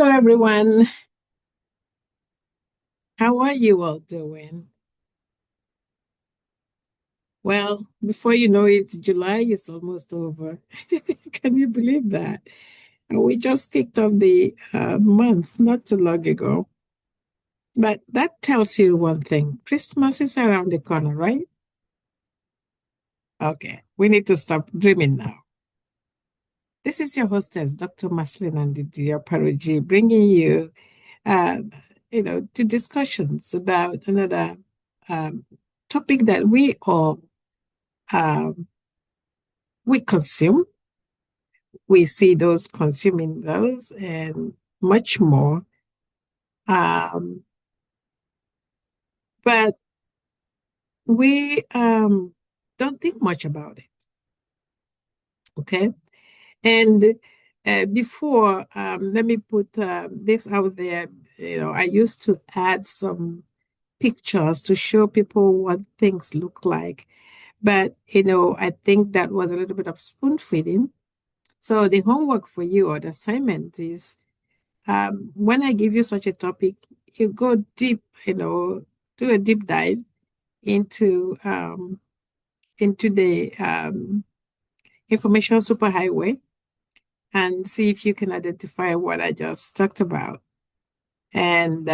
Hello, everyone. How are you all doing? Well, before you know it, July is almost over. Can you believe that? And we just kicked off the month not too long ago. But that tells you one thing. Christmas is around the corner, right? Okay, we need to stop dreaming now. This is your hostess, Dr. Marcellina and NDISCO'S, bringing you, uh, to discussions about another um, topic that um, we consume. We see those consuming those and much more. Um, but we don't think much about it. Okay. And before, let me put this out there. I used to add some pictures to show people what things look like. But, I think that was a little bit of spoon feeding. So the homework for you or the assignment is when I give you such a topic, you go deep, do a deep dive into the information superhighway and see if you can identify what I just talked about. And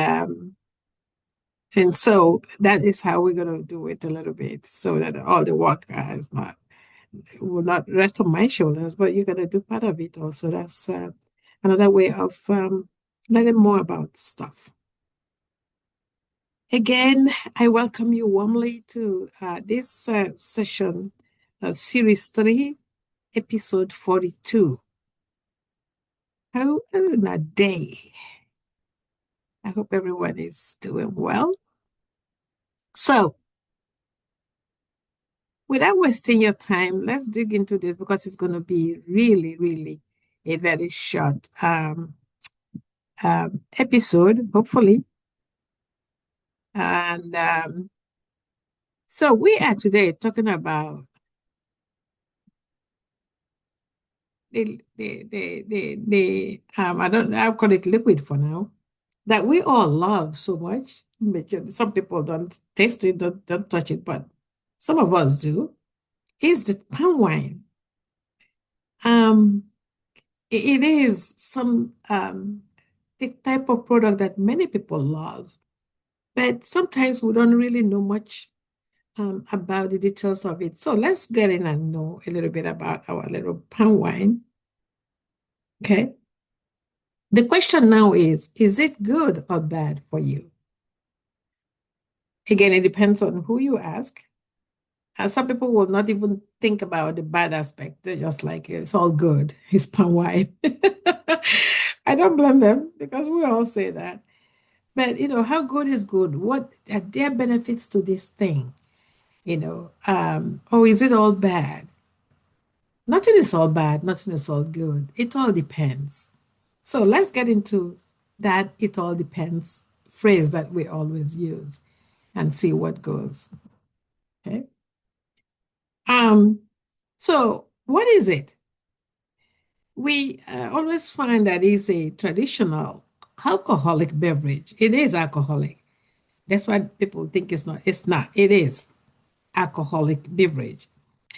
so that is how we're going to do it a little bit, so that all the work is not will not rest on my shoulders, but you're going to do part of it also. That's another way of learning more about stuff. Again, I welcome you warmly to this session, Series 3, Episode 42. How in a day? I hope everyone is doing well. So, without wasting your time, let's dig into this because it's going to be really, really a very short episode, hopefully. And so we are today talking about I'll call it liquid for now, that we all love so much. Some people don't taste it, don't touch it, but some of us do, is the palm wine. It is the type of product that many people love, but sometimes we don't really know much about the details of it. So let's get in and know a little bit about our little palm wine. Okay. The question now is it good or bad for you? Again, it depends on who you ask. And some people will not even think about the bad aspect. They're just like, it's all good. It's palm wine. I don't blame them because we all say that. But, how good is good? What are their benefits to this thing? Or is it all bad? Nothing is all bad. Nothing is all good. It all depends. So let's get into that it all depends phrase that we always use and see what goes. Okay. So what is it? We always find that it's a traditional alcoholic beverage. It is alcoholic. That's why people think it's not. It's not. It is alcoholic beverage.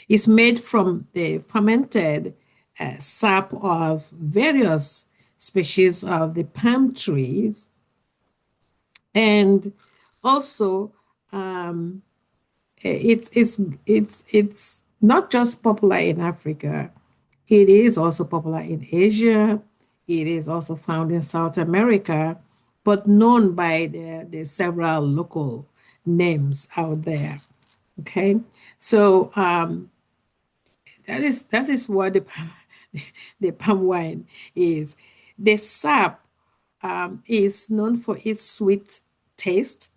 It's made from the fermented sap of various species of the palm trees. And also, it's not just popular in Africa. It is also popular in Asia. It is also found in South America, but known by the several local names out there. Okay, so that is what the palm wine is. The sap is known for its sweet taste,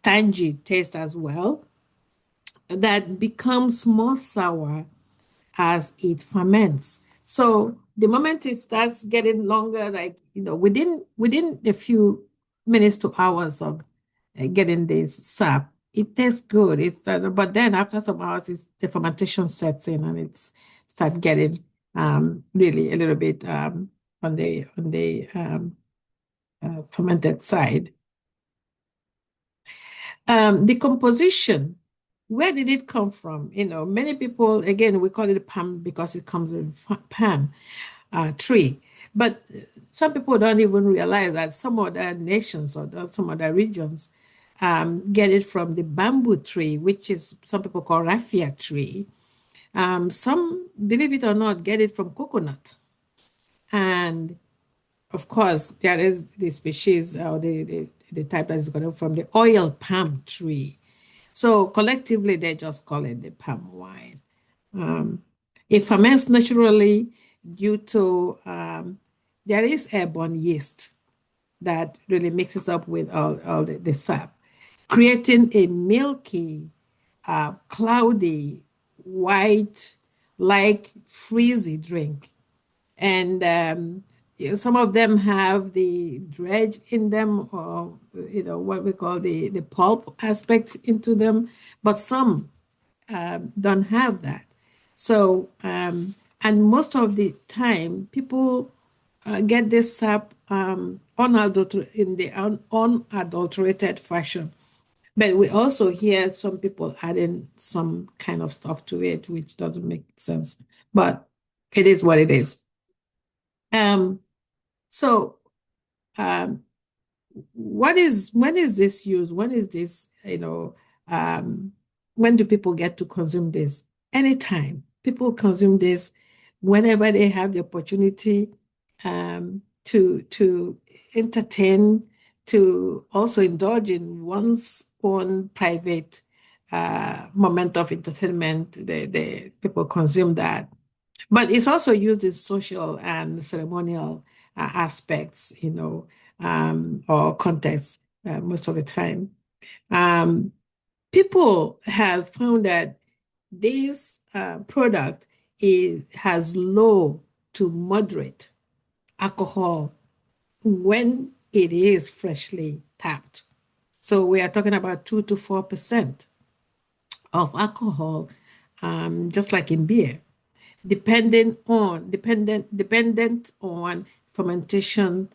tangy taste as well, that becomes more sour as it ferments. So the moment it starts getting longer, like within a few minutes to hours of getting this sap, it tastes good. But then after some hours, the fermentation sets in and it's start getting really a little bit on the fermented side. The composition, where did it come from? Many people, again, we call it palm because it comes in palm tree. But some people don't even realize that some other nations or some other regions get it from the bamboo tree, which is some people call raffia tree. Some, believe it or not, get it from coconut. And of course, there is the species or the type that is got from the oil palm tree. So collectively, they just call it the palm wine. It ferments naturally due to there is airborne yeast that really mixes up with all the sap, creating a milky, cloudy, white, like frizzy drink. And some of them have the dredge in them, or what we call the pulp aspects into them, but some don't have that. So, and most of the time, people get this sap in the unadulterated fashion. But we also hear some people adding some kind of stuff to it, which doesn't make sense. But it is what it is. Um, so, um, when is this used? When is this, when do people get to consume this? Anytime. People consume this whenever they have the opportunity to entertain, to also indulge in one's own private moment of entertainment. The people consume that. But it's also used in social and ceremonial aspects, or context most of the time. Um, People have found that this product has low to moderate alcohol when it is freshly tapped. So we are talking about 2 to 4% of alcohol, just like in beer, dependent on fermentation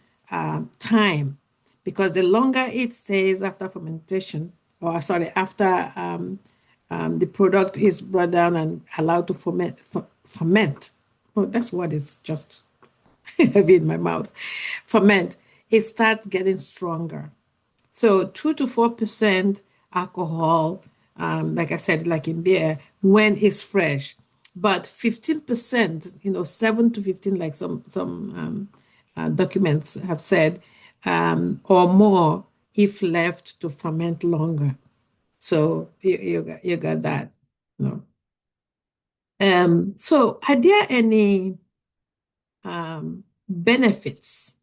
time, because the longer it stays after fermentation, or sorry, after the product is brought down and allowed to ferment. Oh, that's what is just heavy in my mouth. Ferment, it starts getting stronger. So 2 to 4% alcohol, like I said, like in beer, when it's fresh. But 15%, 7 to 15, like some documents have said, or more if left to ferment longer. So you got that. No. So are there any benefits?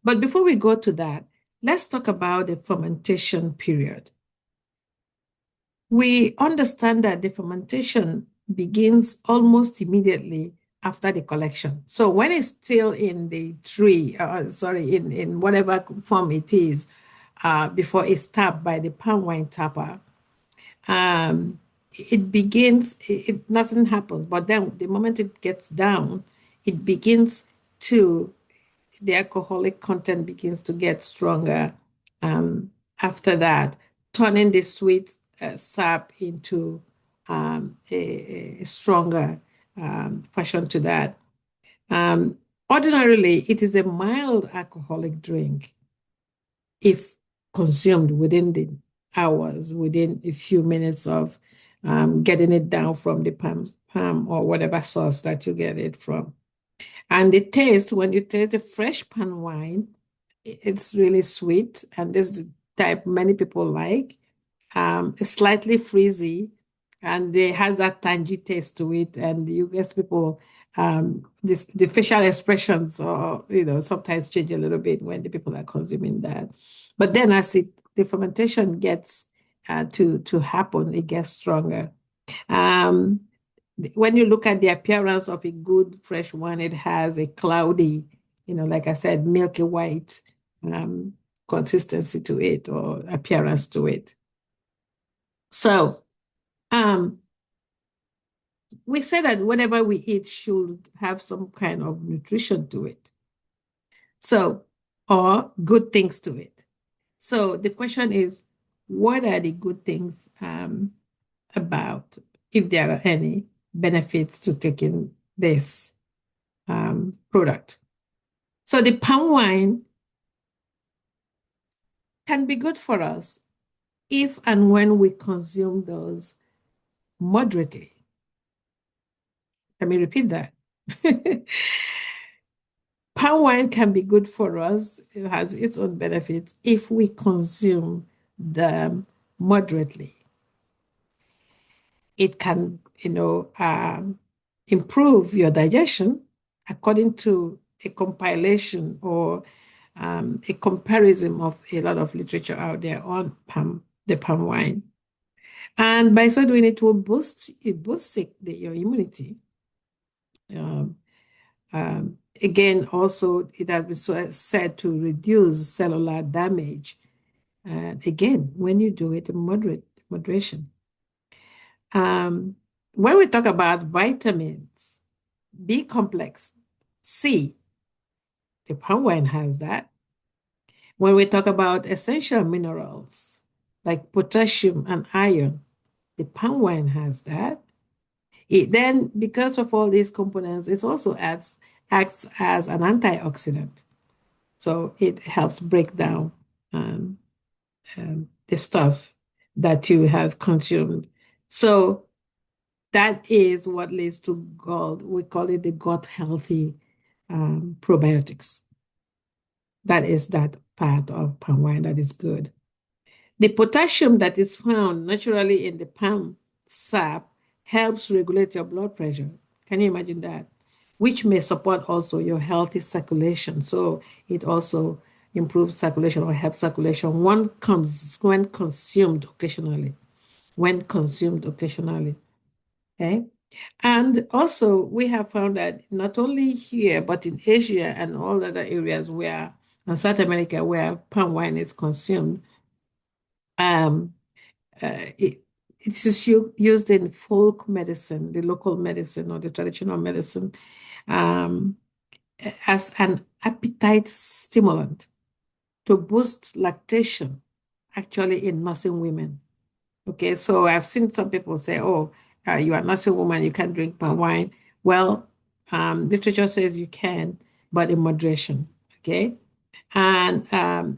But before we go to that, let's talk about the fermentation period. We understand that the fermentation begins almost immediately after the collection. So when it's still in the tree, in whatever form it is, before it's tapped by the palm wine tapper, nothing happens. But then the moment it gets down, it begins to the alcoholic content begins to get stronger after that, turning the sweet sap into a stronger fashion to that. Ordinarily, it is a mild alcoholic drink if consumed within the hours, within a few minutes of getting it down from the palm or whatever source that you get it from. And the taste, when you taste the fresh pan wine, it's really sweet. And this is the type many people like. It's slightly frizzy and it has that tangy taste to it. And you get people, the facial expressions or, sometimes change a little bit when the people are consuming that. But then as the fermentation gets to happen, it gets stronger. Um, when you look at the appearance of a good fresh wine, it has a cloudy, like I said, milky white consistency to it or appearance to it. So we say that whatever we eat should have some kind of nutrition to it. So, or good things to it. So the question is, what are the good things about, if there are any benefits to taking this product? So the palm wine can be good for us if and when we consume those moderately. Let me repeat that. Palm wine can be good for us. It has its own benefits if we consume them moderately. It can, improve your digestion according to a compilation or a comparison of a lot of literature out there on the palm wine. And by so doing, it will boost your immunity. Again, also, it has been said to reduce cellular damage. And again, when you do it in moderation. When we talk about vitamins, B complex, C, the palm wine has that. When we talk about essential minerals like potassium and iron, the palm wine has that. Then, because of all these components, it also acts as an antioxidant. So it helps break down um, the stuff that you have consumed. So that is what leads to gut. We call it the gut healthy probiotics. That is that part of palm wine that is good. The potassium that is found naturally in the palm sap helps regulate your blood pressure. Can you imagine that? Which may support also your healthy circulation. So it also improves circulation or helps circulation when consumed occasionally. When consumed occasionally. Okay. And also, we have found that not only here, but in Asia and all other areas where, in South America, where palm wine is consumed, um, it is used in folk medicine, the local medicine or the traditional medicine, um, as an appetite stimulant to boost lactation, actually in nursing women. Okay, so I've seen some people say, "Oh, you are not a woman, you can't drink palm wine." Well, literature says you can, but in moderation. Okay, and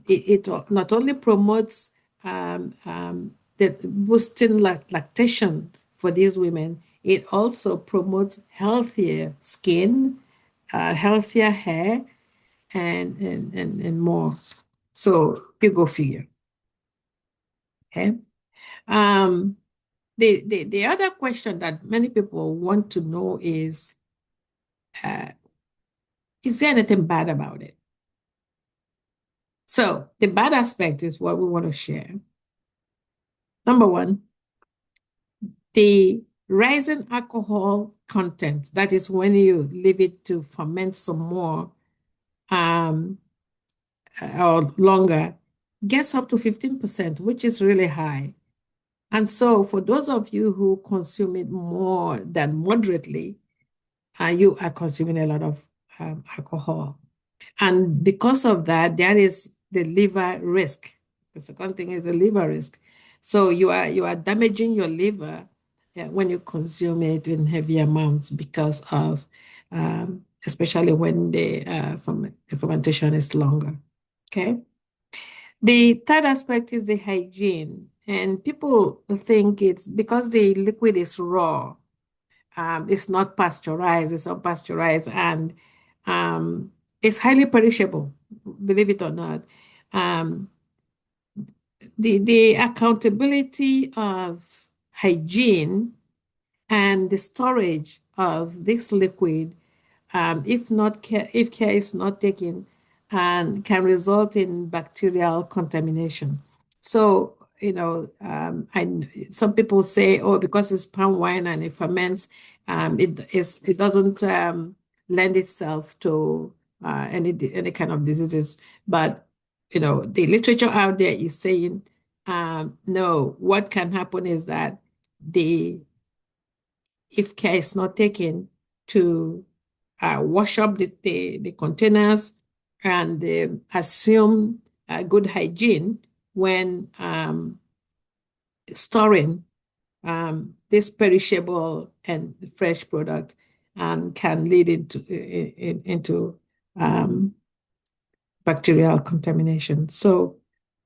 it not only promotes the boosting lactation for these women, it also promotes healthier skin, healthier hair, and more. So, people figure. Okay. Um, the other question that many people want to know uh, is there anything bad about it? So the bad aspect is what we want to share. Number one, the rising alcohol content, that is when you leave it to ferment some more um, or longer, gets up to 15%, which is really high. And so for those of you who consume it more than moderately, you are consuming a lot of alcohol. And because of that, there is the liver risk. The second thing is the liver risk. So you are damaging your liver when you consume it in heavy amounts because of, especially when the fermentation is longer. Okay. The third aspect is the hygiene. And people think it's because the liquid is raw, it's not pasteurized, it's unpasteurized, and it's highly perishable, believe it or not. Um, the accountability of hygiene and the storage of this liquid, if care is not taken, and can result in bacterial contamination. So, some people say, oh, because it's palm wine and it ferments, it doesn't lend itself to any kind of diseases. But the literature out there is saying, no, what can happen is that the if care is not taken to wash up the containers, and assume good hygiene when storing this perishable and fresh product, and can lead into bacterial contamination. So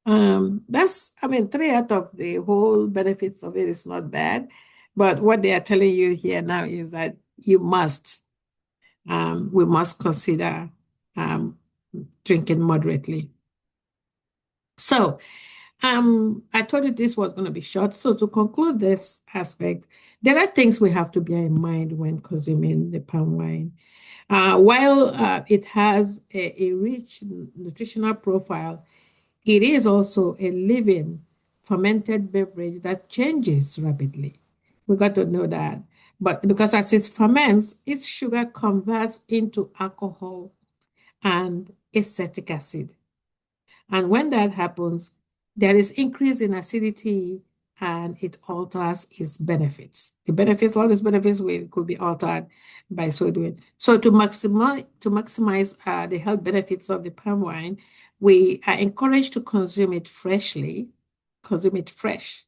that's, I mean, 3 out of the whole benefits of it is not bad. But what they are telling you here now is that we must consider drinking moderately. So I told you this was going to be short. So to conclude this aspect, there are things we have to bear in mind when consuming the palm wine. While it has a rich nutritional profile, it is also a living fermented beverage that changes rapidly. We got to know that. But because as it ferments, its sugar converts into alcohol and acetic acid. And when that happens, there is increase in acidity and it alters its benefits. The benefits, all these benefits could be altered by so doing. So to maximize the health benefits of the palm wine, we are encouraged to consume it freshly, consume it fresh,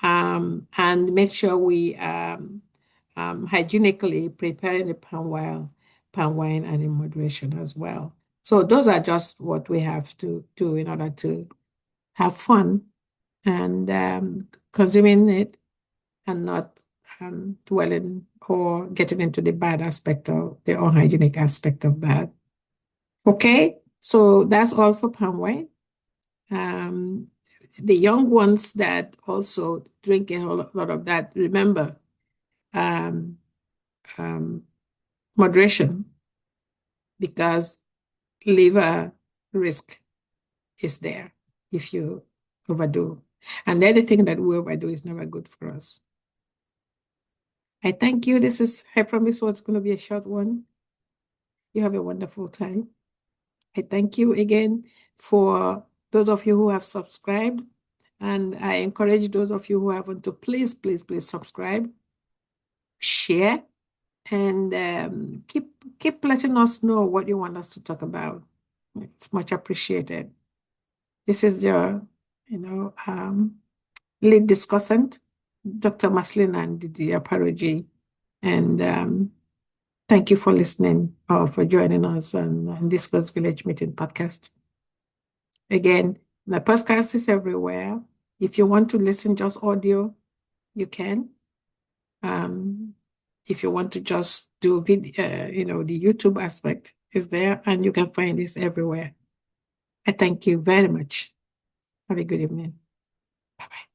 and make sure we hygienically preparing the palm wine and in moderation as well. So those are just what we have to do in order to have fun and consuming it and not dwelling or getting into the bad aspect of the unhygienic aspect of that. Okay, so that's all for palm wine. The young ones that also drink a whole lot of that, remember, um, um, moderation, because liver risk is there if you overdo. And anything that we overdo is never good for us. I thank you. I promise was going to be a short one. You have a wonderful time. I thank you again for those of you who have subscribed. And I encourage those of you who haven't to please, please, please subscribe, share, and keep letting us know what you want us to talk about. It's much appreciated. This is your, lead discussant, Dr. Marcellina and M.OPARAOJI. And thank you for listening or for joining us on NDISCO'S Village Meeting podcast. Again, the podcast is everywhere. If you want to listen just audio, you can. If you want to just do video, the YouTube aspect is there, and you can find this everywhere. I thank you very much. Have a good evening. Bye-bye.